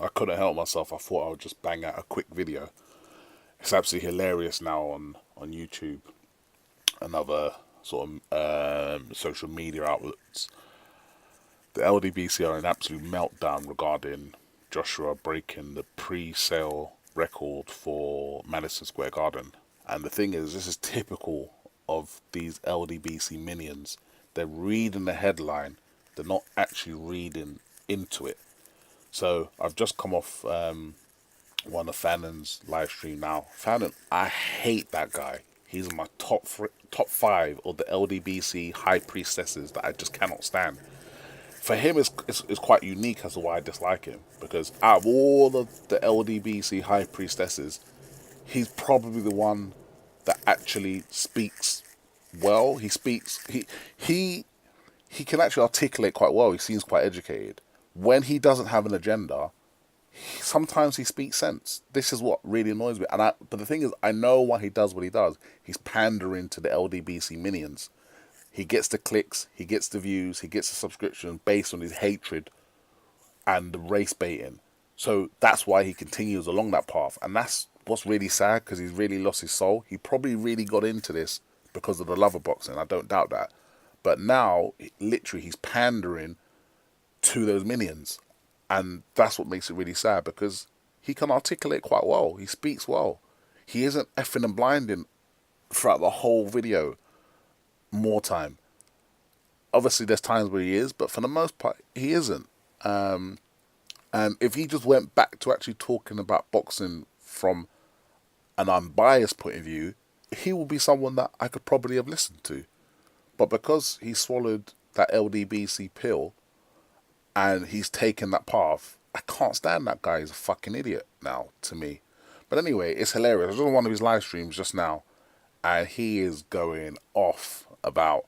I couldn't help myself. I thought I would just bang out a quick video. It's absolutely hilarious now on YouTube and other sort of social media outlets. The LDBC are in absolute meltdown regarding Joshua breaking the pre-sale record for Madison Square Garden. And the thing is, this is typical of these LDBC minions. They're reading the headline, they're not actually reading into it. So I've just come off one of Fannon's live stream now. Fannon, I hate that guy. He's in my top five of the LDBC high priestesses that I just cannot stand. For him, it's quite unique as to why I dislike him, because out of all of the LDBC high priestesses, he's probably the one that actually speaks well. He he can actually articulate quite well. He seems quite educated. When he doesn't have an agenda, sometimes he speaks sense. This is what really annoys me. But the thing is, I know why he does what he does. He's pandering to the LDBC minions. He gets the clicks, he gets the views, he gets the subscription based on his hatred and the race baiting. So that's why he continues along that path. And that's what's really sad, because he's really lost his soul. He probably really got into this because of the love of boxing. I don't doubt that. But now, literally, he's pandering to those minions. And that's what makes it really sad, because he can articulate quite well. He speaks well. He isn't effing and blinding throughout the whole video more time. Obviously, there's times where he is, but for the most part, he isn't. And if he just went back to actually talking about boxing from an unbiased point of view, he will be someone that I could probably have listened to. But because he swallowed that LDBC pill and he's taken that path, I can't stand that guy. He's a fucking idiot now to me. But anyway, it's hilarious. I was on one of his live streams just now, and he is going off about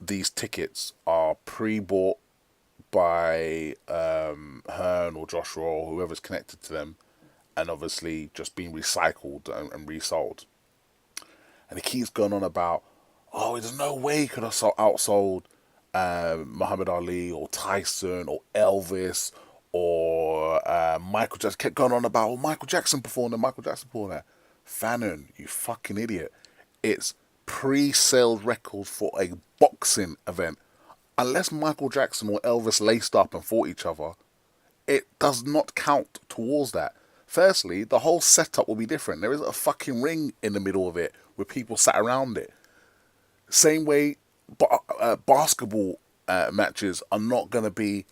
these tickets are pre-bought by Hearn or Joshua or whoever's connected to them, and obviously just being recycled and resold. And he keeps going on about, oh, there's no way he could have outsold Muhammad Ali or Tyson or Elvis or Michael Jackson. Kept going on about, oh, Michael Jackson performed there, Michael Jackson performed there. Fannon, you fucking idiot. It's pre-sales records for a boxing event. Unless Michael Jackson or Elvis laced up and fought each other, it does not count towards that. Firstly, the whole setup will be different. There isn't a fucking ring in the middle of it with people sat around it. Same way, basketball matches are not going to be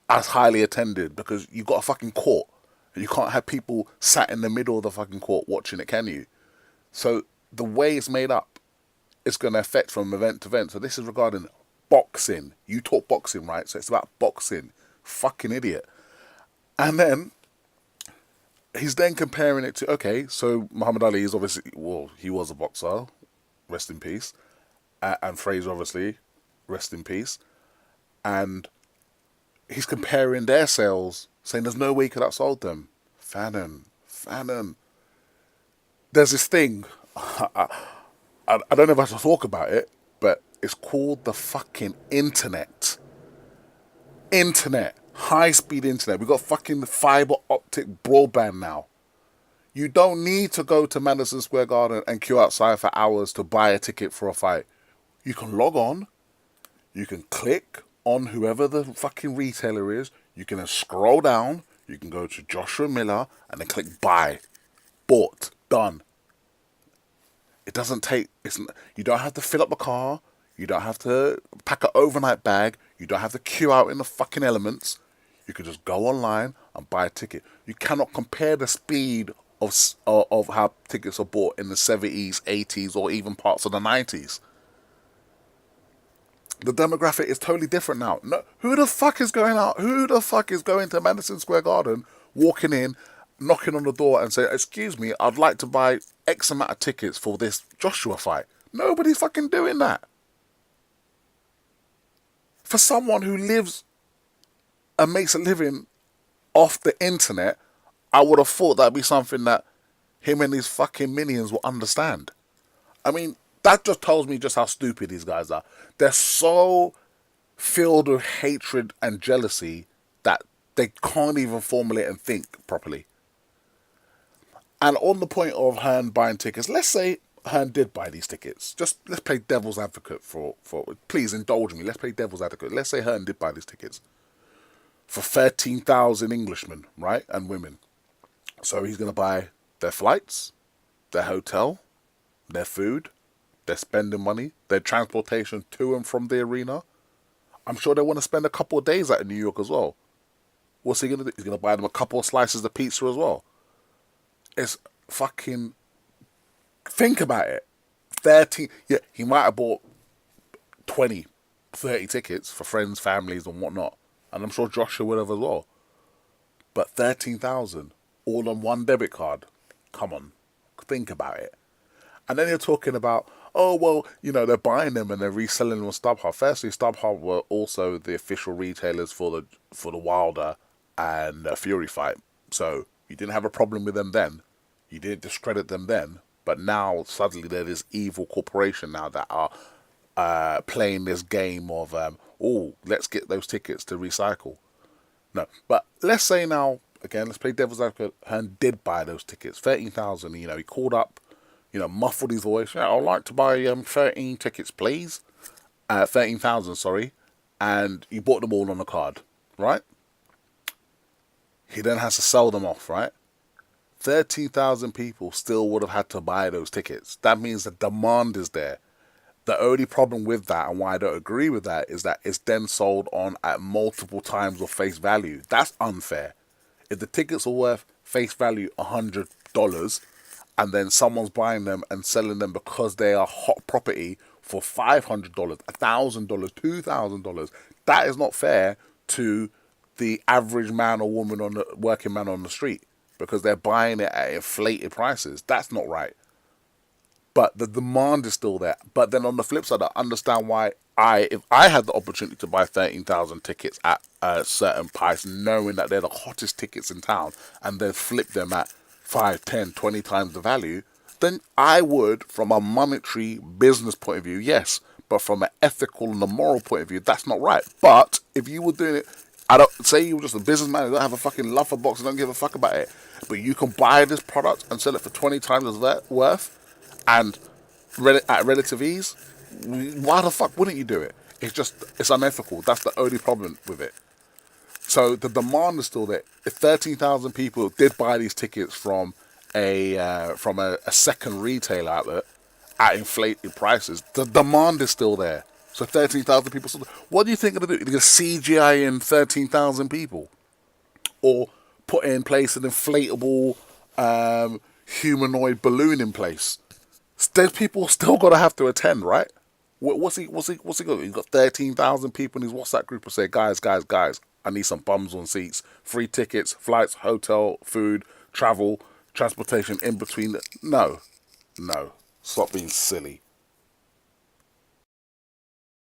as highly attended, because you've got a fucking court. And you can't have people sat in the middle of the fucking court watching it, can you? So the way it's made up, it's going to affect from event to event. So this is regarding boxing. You talk boxing, right? So it's about boxing. Fucking idiot. And then he's then comparing it to, okay, so Muhammad Ali is obviously, well, he was a boxer, rest in peace. And Fraser, obviously, rest in peace. And he's comparing their sales, saying there's no way he could have outsold them. Fannon. There's this thing, I don't know if I should talk about it, but it's called the fucking internet. Internet. High-speed internet. We've got fucking fiber optic broadband now. You don't need to go to Madison Square Garden and queue outside for hours to buy a ticket for a fight. You can log on. You can click on whoever the fucking retailer is. You can then scroll down. You can go to Joshua Miller and then click buy. Bought. Done. It doesn't take... you don't have to fill up the car. You don't have to pack an overnight bag. You don't have to queue out in the fucking elements. You can just go online and buy a ticket. You cannot compare the speed of how tickets are bought in the 70s, 80s, or even parts of the 90s. The demographic is totally different now. No, who the fuck is going out? Who the fuck is going to Madison Square Garden, walking in, knocking on the door and saying, excuse me, I'd like to buy X amount of tickets for this Joshua fight? Nobody's fucking doing that. For someone who lives and makes a living off the internet, I would have thought that'd be something that him and his fucking minions will understand. I mean, that just tells me just how stupid these guys are. They're so filled with hatred and jealousy that They can't even formulate and think properly. And on the point of Hearn buying tickets, let's say Hearn did buy these tickets. Just let's play devil's advocate for. Please indulge me. Let's play devil's advocate. Let's say Hearn did buy these tickets for 13,000 Englishmen, right, and women. So he's going to buy their flights, their hotel, their food, their spending money, their transportation to and from the arena. I'm sure they want to spend a couple of days out in New York as well. What's he going to do? He's going to buy them a couple of slices of pizza as well. It's fucking... Think about it. 13... Yeah, he might have bought 20, 30 tickets for friends, families and whatnot. And I'm sure Joshua would have as well. But 13,000 all on one debit card. Come on. Think about it. And then you're talking about, oh, well, you know, they're buying them and they're reselling them on StubHub. Firstly, StubHub were also the official retailers for the Wilder and Fury fight. So you didn't have a problem with them then. You didn't discredit them then. But now, suddenly, they're this evil corporation now that are playing this game of, let's get those tickets to recycle. No, but let's say now, again, let's play devil's advocate, Hearn did buy those tickets, 13,000, you know, he called up, you know, muffled his voice, yeah, I'd like to buy 13 tickets, please. 13,000, sorry. And he bought them all on a card, right? He then has to sell them off, right? 13,000 people still would have had to buy those tickets. That means the demand is there. The only problem with that, and why I don't agree with that, is that it's then sold on at multiple times of face value. That's unfair. If the tickets are worth face value $100, and then someone's buying them and selling them because they are hot property for $500, $1,000, $2,000, that is not fair to the average man or woman on the working man on the street, because they're buying it at inflated prices. That's not right. But the demand is still there. But then on the flip side, I understand why if I had the opportunity to buy 13,000 tickets at a certain price, knowing that they're the hottest tickets in town, and then flip them at 5, 10, 20 times the value, then I would, from a monetary business point of view, yes. But from an ethical and a moral point of view, that's not right. But if you were doing it, I don't say you were just a businessman who don't have a fucking love for boxing, don't give a fuck about it. But you can buy this product and sell it for 20 times its worth, and at relative ease, why the fuck wouldn't you do it? It's unethical. That's the only problem with it. So the demand is still there. If 13,000 people did buy these tickets from a second retail outlet at inflated prices, the demand is still there. So 13,000 people. What do you think they're going to do? They're going to CGI in 13,000 people, or put in place an inflatable humanoid balloon in place? Those people still got to have to attend, right? What's he got? He's got 13,000 people in his WhatsApp group who say, guys, I need some bums on seats, free tickets, flights, hotel, food, travel, transportation in between. No. Stop being silly.